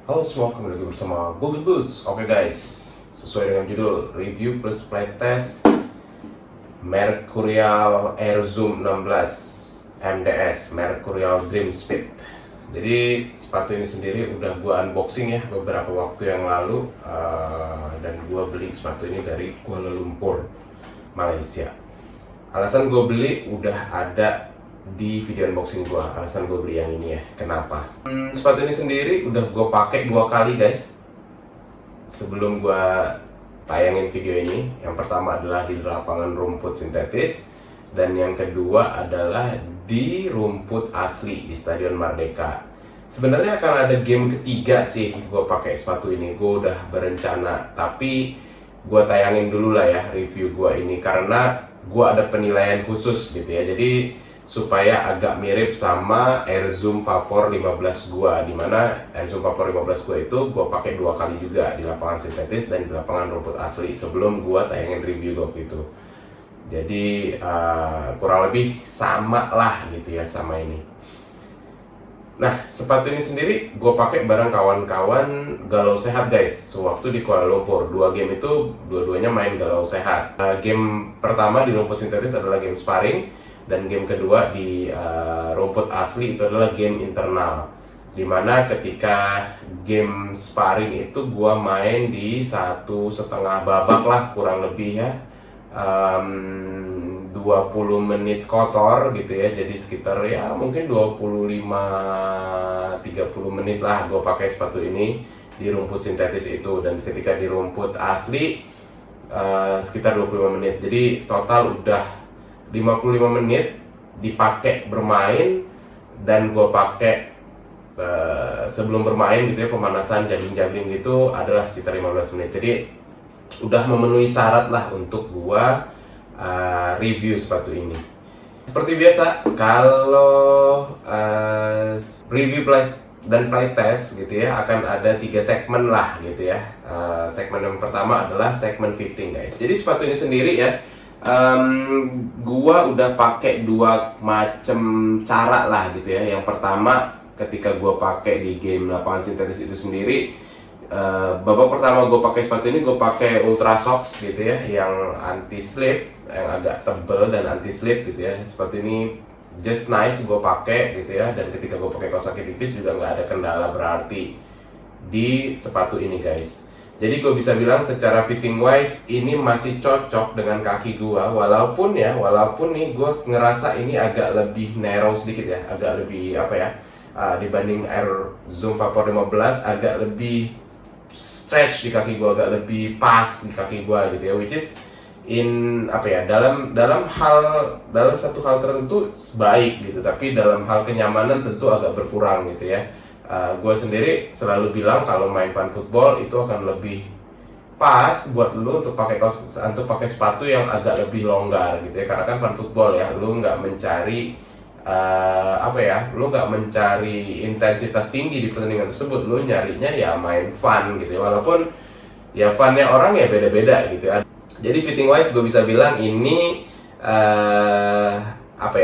Halo semua, kembali lagi bersama Golden Boots. Oke guys, sesuai dengan judul review plus playtest Mercurial Air Zoom 16 MDS Mercurial Dream Speed. Jadi sepatu ini sendiri udah gua unboxing ya beberapa waktu yang lalu, dan gua beli sepatu ini dari Kuala Lumpur, Malaysia. Alasan gue beli udah ada di video unboxing gue. Alasan gue beli yang ini ya, kenapa? Sepatu ini sendiri udah gue pakai 2 kali guys sebelum gue tayangin video ini. Yang pertama adalah di lapangan rumput sintetis, dan yang kedua adalah di rumput asli di Stadion Merdeka. Sebenarnya akan ada game ketiga sih gue pakai sepatu ini. Gue udah berencana, tapi gue tayangin dulu lah ya review gue ini, karena gue ada penilaian khusus gitu ya. Jadi supaya agak mirip sama Air Zoom Vapor 15 gue, dimana Air Zoom Vapor 15 gue itu gue pakai 2 kali juga, di lapangan sintetis dan di lapangan rumput asli, sebelum gue tayangin review waktu itu. Jadi kurang lebih sama lah gitu ya sama ini. Nah, sepatu ini sendiri gue pakai bareng kawan-kawan Galau Sehat guys, sewaktu di Kuala Lumpur. 2 game itu dua-duanya main Galau Sehat. Game pertama di rumput sintetis adalah game sparring, dan game kedua di rumput asli itu adalah game internal. Dimana ketika game sparring itu gue main di 1,5 babak lah kurang lebih ya, 20 menit kotor gitu ya. Jadi sekitar ya mungkin 25-30 menit lah gue pakai sepatu ini di rumput sintetis itu, dan ketika di rumput asli sekitar 25 menit. Jadi total udah 55 menit dipakai bermain, dan gue pakai sebelum bermain gitu ya, pemanasan juggling gitu adalah sekitar 15 menit. Jadi udah memenuhi syarat lah untuk gua review sepatu ini. Seperti biasa, kalau review dan playtest gitu ya, akan ada 3 segmen lah gitu ya. Segmen yang pertama adalah segmen fitting guys. Jadi sepatu ini sendiri ya, gua udah pakai 2 macam cara lah gitu ya. Yang pertama, ketika gua pakai di game lapangan sintetis itu sendiri, babak pertama gue pakai sepatu ini, gue pakai Ultra Socks gitu ya, yang anti slip, yang agak tebel dan anti slip gitu ya. Sepatu ini just nice gue pakai gitu ya, dan ketika gue pakai kaos kaki tipis juga nggak ada kendala berarti di sepatu ini guys. Jadi gue bisa bilang secara fitting wise ini masih cocok dengan kaki gue, walaupun nih gue ngerasa ini agak lebih narrow sedikit ya, agak lebih apa ya, dibanding Air Zoom Vapor 15 agak lebih stretch di kaki gue, agak lebih pas di kaki gue gitu ya, which is in apa ya, dalam satu hal tertentu baik gitu, tapi dalam hal kenyamanan tentu agak berkurang gitu ya. Gue sendiri selalu bilang kalau main fun football itu akan lebih pas buat lu untuk pakai sepatu yang agak lebih longgar gitu ya, karena kan fun football ya, lu nggak mencari lu nggak mencari intensitas tinggi di pertandingan tersebut, lu nyarinya ya main fun gitu ya, walaupun ya funnya orang ya beda-beda gitu ya. Jadi fitting wise gue bisa bilang ini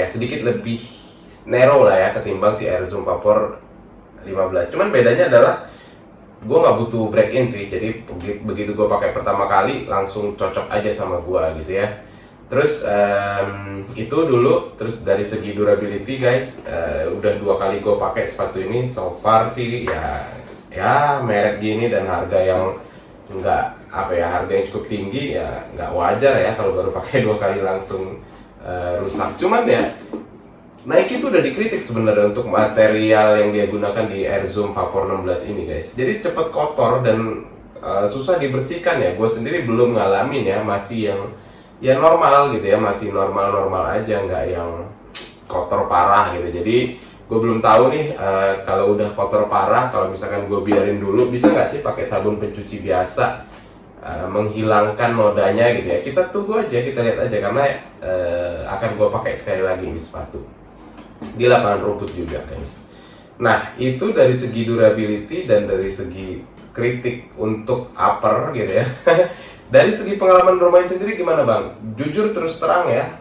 sedikit lebih narrow lah ya ketimbang si Air Zoom Vapor 15. Cuman bedanya adalah gue nggak butuh break in sih, jadi begitu gue pakai pertama kali langsung cocok aja sama gue gitu ya. Terus itu dulu. Terus dari segi durability guys, udah 2 kali gue pakai sepatu ini, so far sih ya merek gini dan harga yang harga yang cukup tinggi ya, nggak wajar ya kalau baru pakai 2 kali langsung rusak. Cuman ya Nike itu udah dikritik sebenarnya untuk material yang dia gunakan di Air Zoom Vapor 16 ini guys. Jadi cepet kotor dan susah dibersihkan ya. Gue sendiri belum ngalamin ya, masih yang ya normal gitu ya, masih normal aja, nggak yang kotor parah gitu. Jadi gue belum tahu nih, kalau udah kotor parah, kalau misalkan gue biarin dulu, bisa nggak sih pakai sabun pencuci biasa menghilangkan nodanya gitu ya. Kita tunggu aja, kita lihat aja, karena akan gue pakai sekali lagi ini sepatu di lapangan rumput juga guys. Nah, itu dari segi durability dan dari segi kritik untuk upper gitu ya. Dari segi pengalaman bermain sendiri gimana bang? Jujur terus terang ya,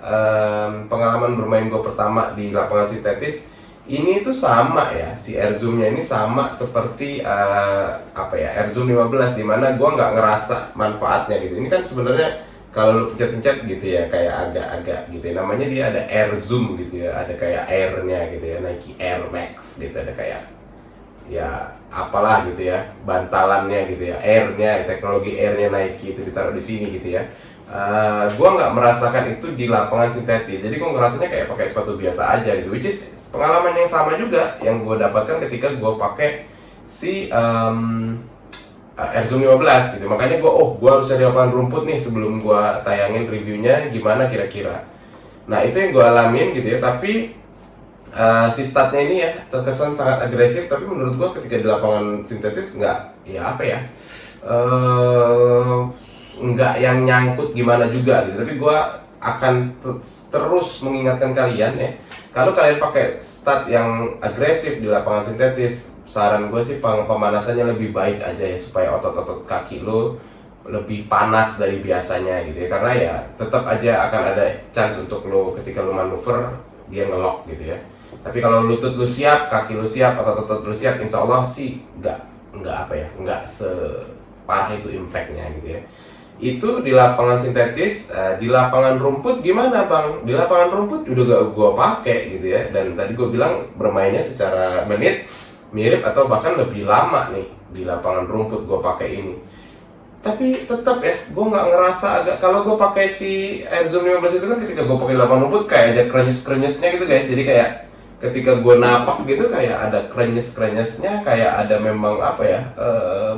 pengalaman bermain gue pertama di lapangan sintetis Ini tuh sama ya, si Air Zoom-nya ini sama seperti Air Zoom 15, dimana gue nggak ngerasa manfaatnya gitu. Ini kan sebenarnya kalau lu pencet-pencet gitu ya, kayak agak-agak gitu ya. Namanya dia ada Air Zoom gitu ya, ada kayak Air-nya gitu ya, Nike Air Max gitu, ada kayak ya apalah gitu ya, bantalannya gitu ya, Air-nya, teknologi Air-nya Nike itu ditaruh di sini gitu ya. Gue nggak merasakan itu di lapangan sintetis, jadi gue ngerasanya kayak pakai sepatu biasa aja gitu, which is pengalaman yang sama juga yang gue dapatkan ketika gue pakai si Air Zoom 15 gitu. Makanya gue harus cari lapangan rumput nih sebelum gue tayangin reviewnya gimana kira-kira. Nah itu yang gue alamin gitu ya, tapi si statnya ini ya terkesan sangat agresif, tapi menurut gue ketika di lapangan sintetis nggak nggak yang nyangkut gimana juga gitu. Tapi gue akan terus mengingatkan kalian ya, kalau kalian pakai stat yang agresif di lapangan sintetis, saran gue sih pemanasannya lebih baik aja ya, supaya otot-otot kaki lo lebih panas dari biasanya gitu ya. Karena ya tetap aja akan ada chance untuk lo ketika lo manuver dia ngelok gitu ya. Tapi kalau lutut lu siap, kaki lu siap, otot-otot lu siap, insya Allah sih nggak separah itu impactnya gitu ya. Itu di lapangan sintetis. Di lapangan rumput gimana bang? Di lapangan rumput udah gak gue pakai gitu ya. Dan tadi gue bilang bermainnya secara menit mirip atau bahkan lebih lama nih di lapangan rumput gue pakai ini. Tapi tetap ya, gue nggak ngerasa agak, kalau gue pakai si Air Zoom 15 itu kan ketika gue pakai lapangan rumput kayak ada krenyes-krenyesnya gitu guys. Jadi kayak ketika gue napak gitu kayak ada krenyes-krenyesnya, kayak ada memang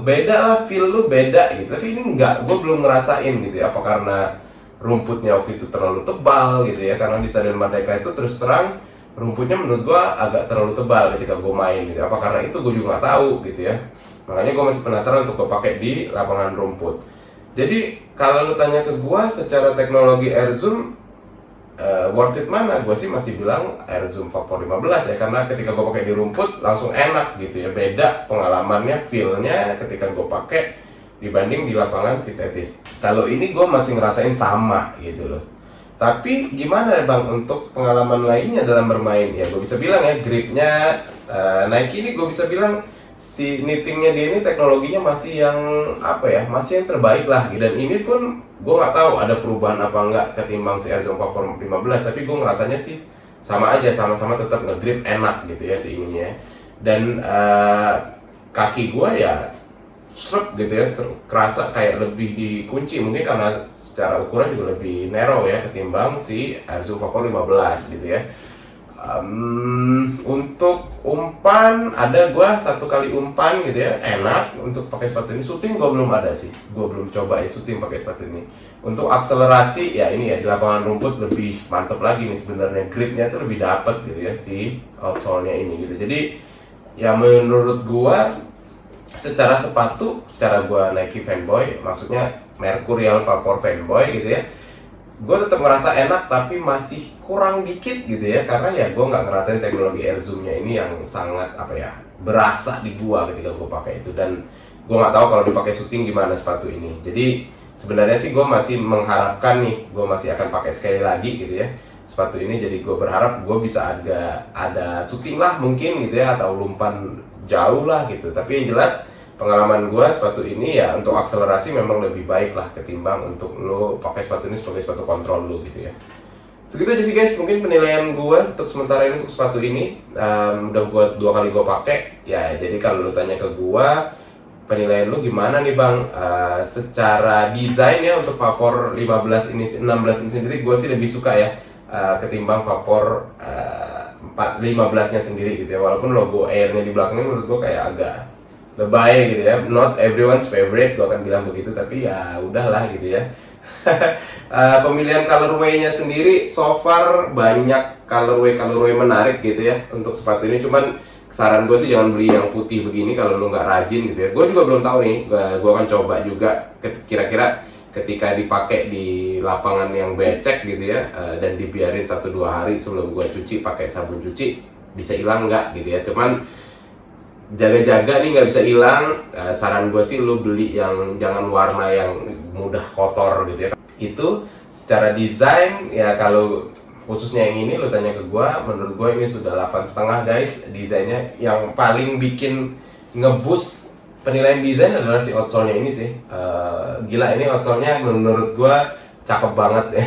beda lah, feel lu beda gitu. Tapi ini enggak, gue belum ngerasain gitu ya. Apa karena rumputnya waktu itu terlalu tebal gitu ya, karena di Stadion Merdeka itu terus terang rumputnya menurut gue agak terlalu tebal ketika gue main gitu. Apa karena itu gue juga nggak tahu gitu ya. Makanya gue masih penasaran untuk gue pakai di lapangan rumput. Jadi kalau lu tanya ke gue secara teknologi Air Zoom worth it mana? Gue sih masih bilang Air Zoom Vapor 15 ya, karena ketika gue pakai di rumput langsung enak gitu ya. Beda pengalamannya, feel-nya ketika gue pakai dibanding di lapangan sintetis. Kalau ini gue masih ngerasain sama gitu loh. Tapi gimana bang untuk pengalaman lainnya dalam bermain? Ya gue bisa bilang ya, gripnya Nike ini gue bisa bilang si knittingnya dia ini teknologinya masih yang masih yang terbaik lah. Dan ini pun gue nggak tahu ada perubahan apa enggak ketimbang si Air Zoom Vapor 15, tapi gue ngerasanya sih sama aja, sama-sama tetap ngegrip enak gitu ya si ininya. Dan kaki gue ya srep gitu ya, kerasa kayak lebih dikunci, mungkin karena secara ukuran juga lebih narrow ya ketimbang si Air Zoom Vapor 15 gitu ya. Untuk umpan ada gua satu kali umpan gitu ya, enak untuk pakai sepatu ini. Shooting gua belum ada sih, gua belum cobain shooting pakai sepatu ini. Untuk akselerasi ya ini ya di lapangan rumput lebih mantep lagi nih sebenarnya, gripnya tuh lebih dapet gitu ya si outsole-nya ini gitu. Jadi ya menurut gua secara sepatu, secara gua Nike fanboy, maksudnya Mercurial Vapor fanboy gitu ya, gue tetap ngerasa enak, tapi masih kurang dikit gitu ya, karena ya gue nggak ngerasain teknologi Air Zoom-nya ini yang sangat berasa di gue ketika gue pakai itu. Dan gue nggak tahu kalau dipakai syuting gimana sepatu ini. Jadi sebenarnya sih gue masih mengharapkan nih, gue masih akan pakai sekali lagi gitu ya sepatu ini. Jadi gue berharap gue bisa ada syuting lah mungkin gitu ya, atau umpan jauh lah gitu. Tapi yang jelas pengalaman gue sepatu ini ya untuk akselerasi memang lebih baik lah ketimbang untuk lo pakai sepatu ini sebagai sepatu kontrol lo gitu ya. Segitu aja sih guys, mungkin penilaian gue untuk sementara ini untuk sepatu ini. Udah gue 2 kali gue pakai ya, jadi kalau lo tanya ke gue penilaian lo gimana nih bang, secara desain ya untuk Vapor 16 ini sendiri gue sih lebih suka ya ketimbang Vapor 15 nya sendiri gitu ya. Walaupun logo Air-nya di belakangnya menurut gue kayak agak lebay gitu ya, not everyone's favorite, gue akan bilang begitu, tapi ya udahlah gitu ya. Pemilihan colorway-nya sendiri so far banyak colorway menarik gitu ya untuk sepatu ini. Cuman saran gue sih jangan beli yang putih begini kalau lo nggak rajin gitu ya. Gue juga belum tahu nih, gue akan coba juga kira-kira ketika dipakai di lapangan yang becek gitu ya, dan dibiarin 1-2 hari sebelum gue cuci pakai sabun cuci, bisa hilang nggak gitu ya. Cuman jaga-jaga nih nggak bisa hilang. Saran gue sih lo beli yang jangan warna yang mudah kotor gitu ya. Itu secara desain ya, kalau khususnya yang ini lo tanya ke gua, menurut gua ini sudah 8,5 guys. Desainnya yang paling bikin ngeboost penilaian desain adalah si outsole-nya ini sih. Gila, ini outsole-nya menurut gua cakep banget ya.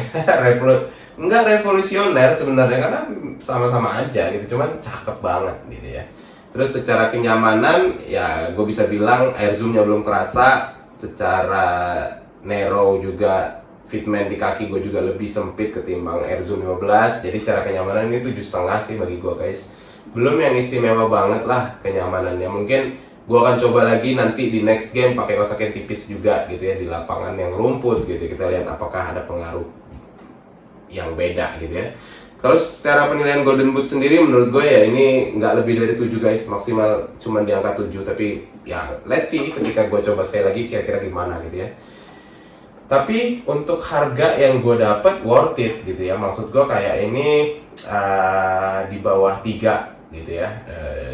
Enggak revolusioner sebenarnya karena sama-sama aja gitu, cuman cakep banget gitu ya. Terus secara kenyamanan ya gue bisa bilang air zoom-nya belum kerasa. Secara narrow juga, fitment di kaki gue juga lebih sempit ketimbang Air Zoom 15. Jadi cara kenyamanan ini 7,5 sih bagi gue guys. Belum yang istimewa banget lah kenyamanannya. Mungkin gue akan coba lagi nanti di next game pakai kaos kaki tipis juga gitu ya, di lapangan yang rumput gitu. Kita lihat apakah ada pengaruh yang beda gitu ya. Terus secara penilaian Golden Boot sendiri menurut gue ya ini nggak lebih dari 7 guys, maksimal cuma di angka 7. Tapi ya let's see ketika gue coba sekali lagi kira-kira gimana gitu ya. Tapi untuk harga yang gue dapet worth it gitu ya. Maksud gue kayak ini di bawah 3 gitu ya,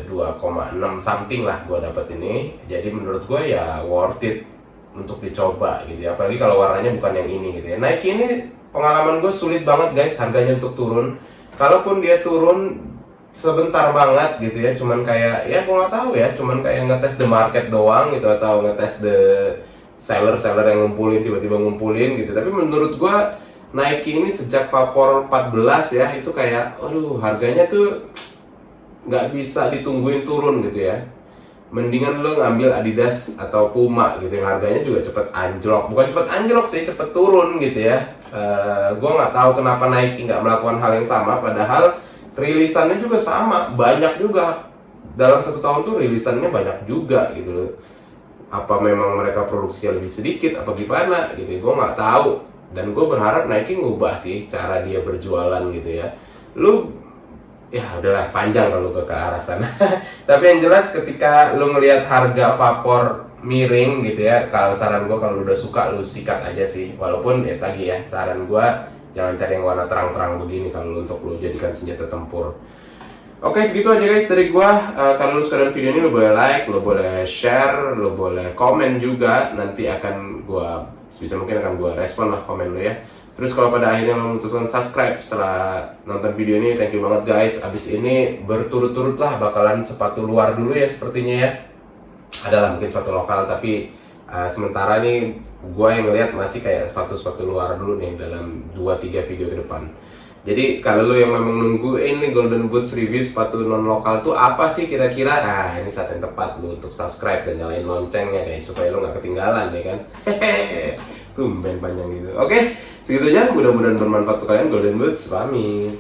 2,6 something lah gue dapet ini. Jadi menurut gue ya worth it untuk dicoba gitu ya. Apalagi kalau warnanya bukan yang ini gitu ya. Nike ini pengalaman gue sulit banget guys harganya untuk turun. Kalaupun dia turun sebentar banget gitu ya, cuman kayak ya gue nggak tahu ya, cuman kayak ngetes the market doang gitu, atau ngetes the seller yang ngumpulin, tiba-tiba ngumpulin gitu. Tapi menurut gue Nike ini sejak Vapor 14 ya, itu kayak aduh harganya tuh nggak bisa ditungguin turun gitu ya. Mendingan lo ngambil Adidas atau Puma gitu yang harganya juga cepet anjlok. Bukan cepet anjlok sih, cepet turun gitu ya. Gue nggak tahu kenapa Nike nggak melakukan hal yang sama, padahal rilisannya juga sama, banyak juga. Dalam 1 tahun tuh rilisannya banyak juga gitu loh. Apa memang mereka produksinya lebih sedikit apa gimana gitu, gue nggak tahu. Dan gue berharap Nike ngubah sih cara dia berjualan gitu ya. Lu ya udahlah, panjang kalau ke arah sana. Tapi yang jelas ketika lu ngelihat harga Vapor miring gitu ya, kalau saran gue kalau lu udah suka lu sikat aja sih. Walaupun ya tadi ya, saran gue jangan cari yang warna terang-terang begini kalau untuk lu jadikan senjata tempur. Oke, segitu aja guys dari gua. Kalau lu suka dengan video ini, lu boleh like, lu boleh share, lu boleh komen juga. Nanti akan gua sebisa mungkin akan gua respon lah komen lu ya. Terus kalau pada akhirnya lu memutuskan subscribe setelah nonton video ini, thank you banget guys. Abis ini berturut-turut lah bakalan sepatu luar dulu ya sepertinya ya. Adalah mungkin sepatu lokal, tapi sementara nih gua yang ngeliat masih kayak sepatu-sepatu luar dulu nih dalam 2-3 video ke depan. Jadi kalau lo yang memang nungguin nih Golden Boots review sepatu non lokal tuh apa sih kira-kira? Nah ini saat yang tepat lo untuk subscribe dan nyalain loncengnya guys, supaya lo nggak ketinggalan ya kan. Tumben panjang gitu. Oke, segitu aja. Mudah-mudahan bermanfaat untuk kalian. Golden Boots pamit.